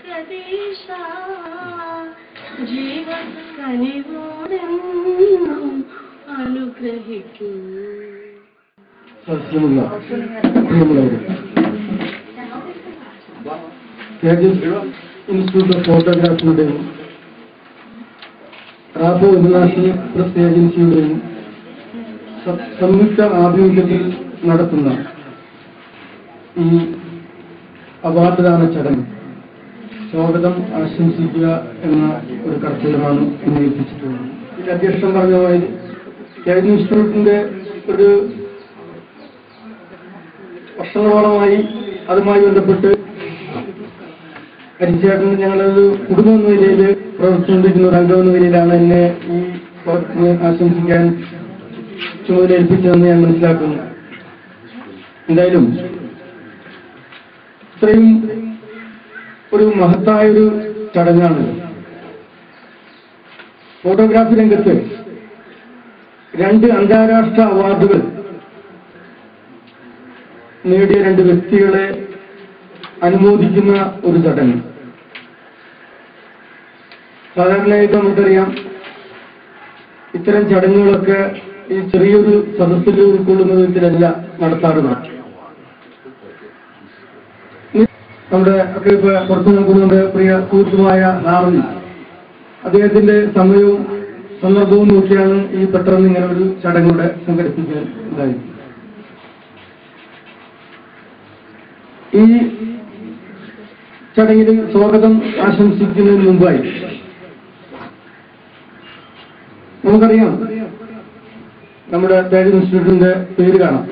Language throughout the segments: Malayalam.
ജഗദീശ ജീവൻ കനിവോടും അനുഗ്രഹിക്കൂ. ഇൻസ്റ്റിറ്റ്യൂട്ട് ഓഫ് ഫോട്ടോഗ്രാഫിയുടെയും റാബോ ഇന്റർനാഷണൽ പ്രസ് ഏജൻസിയുടെയും സംയുക്ത ആഭിമുഖ്യത്തിൽ നടത്തുന്ന ഈ അവാർഡ് ദാന ചടങ്ങ് സ്വാഗതം ആശംസിക്കുക എന്ന ഒരു കർത്തവ്യമാണ് ഇന്ന് ഏൽപ്പിച്ചിട്ടുള്ളത്. ഇതിന്റെ അധ്യക്ഷൻ പറഞ്ഞ മാതിരി കേരള ഇൻസ്റ്റിറ്റ്യൂട്ടിന്റെ ഒരു വർഷങ്ങളോളമായി അതുമായി ബന്ധപ്പെട്ട് ഹരിച്ചേട്ടൻ ഞങ്ങളൊരു കുടുംബം എന്ന നിലയിൽ പ്രവർത്തിച്ചുകൊണ്ടിരിക്കുന്ന ഒരു അംഗം എന്ന നിലയിലാണ് എന്നെ ഈ ആശംസിക്കാൻ ചുമതല ഏൽപ്പിച്ചതെന്ന് ഞാൻ മനസ്സിലാക്കുന്നു. എന്തായാലും ഇത്രയും ഒരു മഹത്തായൊരു ചടങ്ങാണ്. ഫോട്ടോഗ്രാഫി രംഗത്ത് 2 അന്താരാഷ്ട്ര അവാർഡുകൾ നേടിയ 2 വ്യക്തികളെ അനുമോദിക്കുന്ന ഒരു ചടങ്ങ്. സാധാരണയായിട്ട് നമുക്കറിയാം ഇത്തരം ചടങ്ങുകളൊക്കെ ഈ ചെറിയൊരു സദസ്സിൽ ഉൾക്കൊള്ളുന്ന വിധത്തിലല്ല നടത്താറുള്ളത്. നമ്മുടെ ഒക്കെ ഇപ്പൊ പുറത്തു നോക്കുന്നുണ്ട് പ്രിയ സുഹൃത്തുമായ ഹാർവി, അദ്ദേഹത്തിന്റെ സമയവും സന്ദർഭവും നോക്കിയാണ് ഈ പെട്ടെന്ന് ഇങ്ങനെ ഒരു ചടങ്ങൂടെ സംഘടിപ്പിക്കാൻ ഉണ്ടായത്. ഈ ചടങ്ങിൽ സ്വാഗതം ആശംസിക്കുന്നതിന് മുമ്പായി നമുക്കറിയാം നമ്മുടെ തേജ് ഇൻസ്റ്റിറ്റ്യൂട്ടിന്റെ പേര് കാണാം.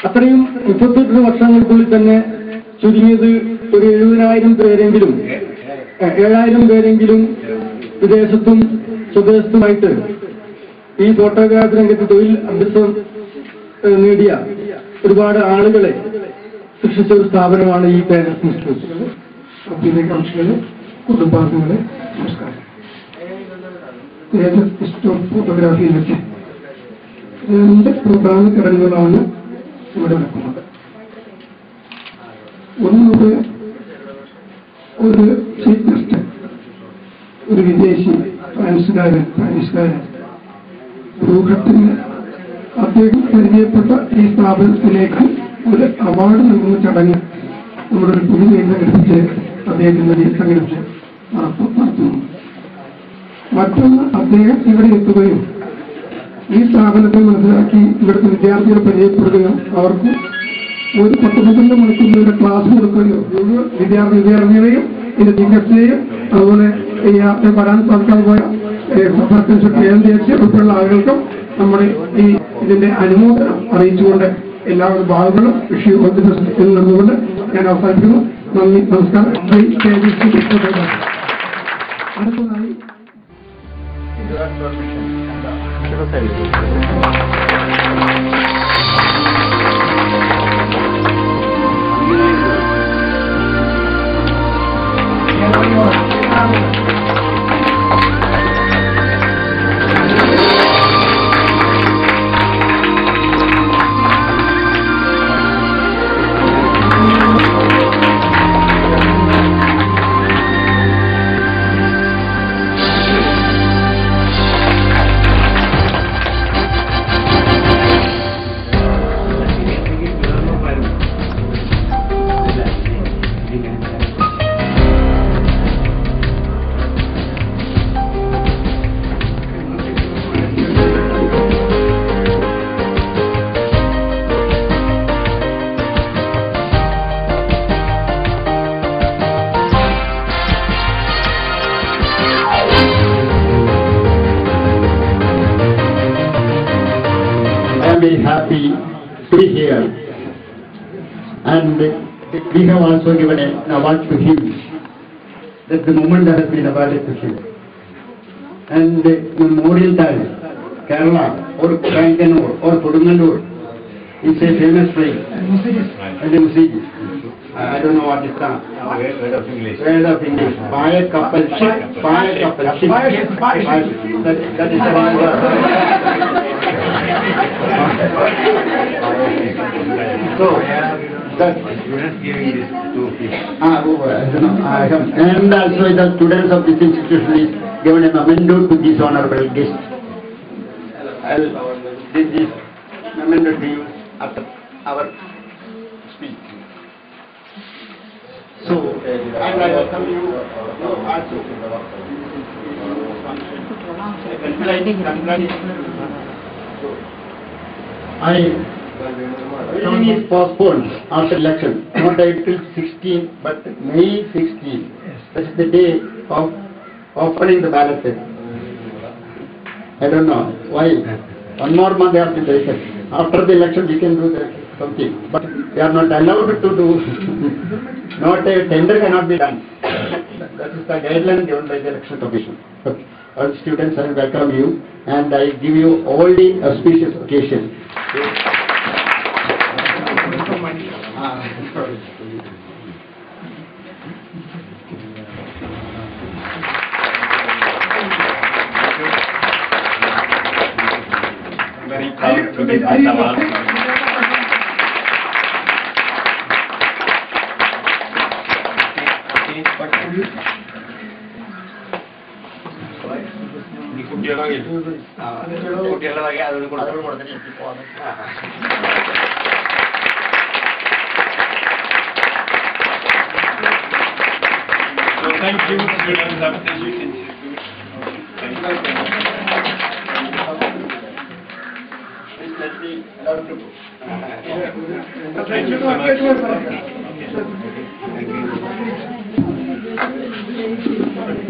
അത്രയും 38 വർഷങ്ങൾക്കുള്ളിൽ തന്നെ ചുരുങ്ങിയത് ഒരു 70,000 പേരെങ്കിലും 7,000 പേരെങ്കിലും വിദേശത്തും സ്വദേശത്തുമായിട്ട് ഈ ഫോട്ടോഗ്രാഫി രംഗത്ത് തൊഴിൽ അഭ്യസം നേടിയ ഒരുപാട് ആളുകളെ സൃഷ്ടിച്ച ഒരു സ്ഥാപനമാണ് ഈ തേജസ് ഇൻസ്റ്റിറ്റ്യൂട്ട്. അഭ്യുദയകാംക്ഷികളെ, കുടുംബാംഗങ്ങളെ, നമസ്കാരം. തേജസ് ഇൻസ്റ്റിറ്റ്യൂട്ട് ഓഫ് ഫോട്ടോഗ്രാഫിയിലൊക്കെ 2 പ്രധാന ചടങ്ങുകളാണ് ഇവിടെ നടക്കുന്നത്. ഒന്നത് ഒരു ചീഫ് ഗസ്റ്റ്, ഒരു വിദേശി ഫ്രാൻസുകാരൻ ഭൂഘട്ടത്തിന് അദ്ദേഹം പരിചയപ്പെട്ട ഈ സ്ഥാപനത്തിലേക്ക് ഒരു അവാർഡ് നൽകുന്ന ചടങ്ങ് നമ്മുടെ ഒരു പുതിയ സംഘടിപ്പിച്ച് അദ്ദേഹത്തിന് വേണ്ടി സംഘടിപ്പിച്ച് നടത്തുന്നു. മറ്റൊന്ന് അദ്ദേഹം ഇവിടെ എത്തുകയും ഈ സ്ഥാപനത്തെ മനസ്സിലാക്കി ഇവിടുത്തെ വിദ്യാർത്ഥികളെ പരിചയപ്പെടുകയും അവർക്ക് ഒരു 10-12 മണിക്കൂറിലൂടെ ക്ലാസ് കൊടുക്കുകയോ വിദ്യാർത്ഥികളെയും ഇതിന്റെ ടീച്ചേഴ്സിനെയും അതുപോലെ ഈ വരാൻ സാധിക്കാതെ പോയ ഉൾപ്പെടെയുള്ള ആളുകൾക്കും നമ്മുടെ ഈ ഇതിന്റെ അനുമോദനം അറിയിച്ചുകൊണ്ട് എല്ലാ ഭാഗങ്ങളും വിഷയോദ്ദേശത്തിൽ നിന്നുകൊണ്ട് ഞാൻ അവസാനിക്കുന്നു. നന്ദി, നമസ്കാരം. അടുത്തതായി very happy to be here, and we have also given an award to him. That's the moment that has been awarded to him. And Memorial Time, Kerala or Kanganur or Kodungalur is a famous place. And the music, I don't know what it's done. Word of English. Word of English. Buy a couple ship. Buy a couple ship. That is the one word. So That, You are not giving this to people. and also the students of this institution is given a memento to this honorable guest. I'll give this memento to you after our speech. So, and I welcome you also. Everything is postponed after election, not April 16, but May 16. That is the day of opening the ballot paper. I don't know why. One more month they have been taken. After the election we can do something, but they are not allowed to do. Not a tender cannot be done. That is the guideline given by the election commission. Okay. All students, I welcome you, and I give you all the auspicious occasion. I'm very proud to be this award. So thank you, students of the Youth Institute. Thank you. Please let me allow to go. Thank you so much.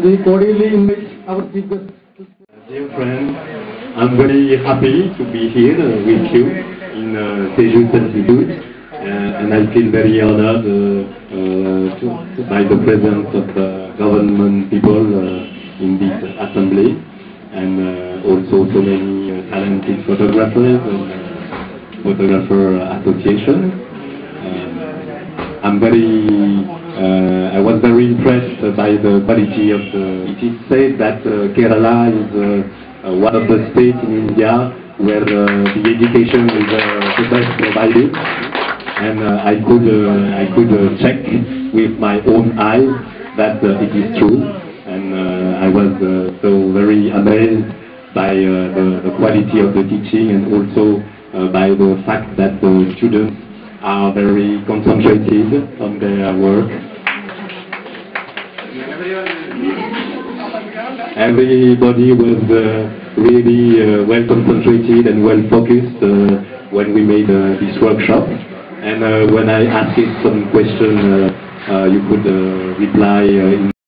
We cordially invite our chief guest. Dear friends, I'm very happy to be here with you in Youth Institute, and I feel very honored by the presence of government people in this assembly, and also so many talented photographers and photographer association. I was very impressed by the quality of it is said that Kerala is one of the states in India where the education is the best provided, and I could check with my own eyes that it is true, and I was so very amazed by the quality of the teaching, and also by the fact that the students are very concentrated on their work. Everybody was really well concentrated and well focused when we made this workshop. And when I asked some question, you could reply in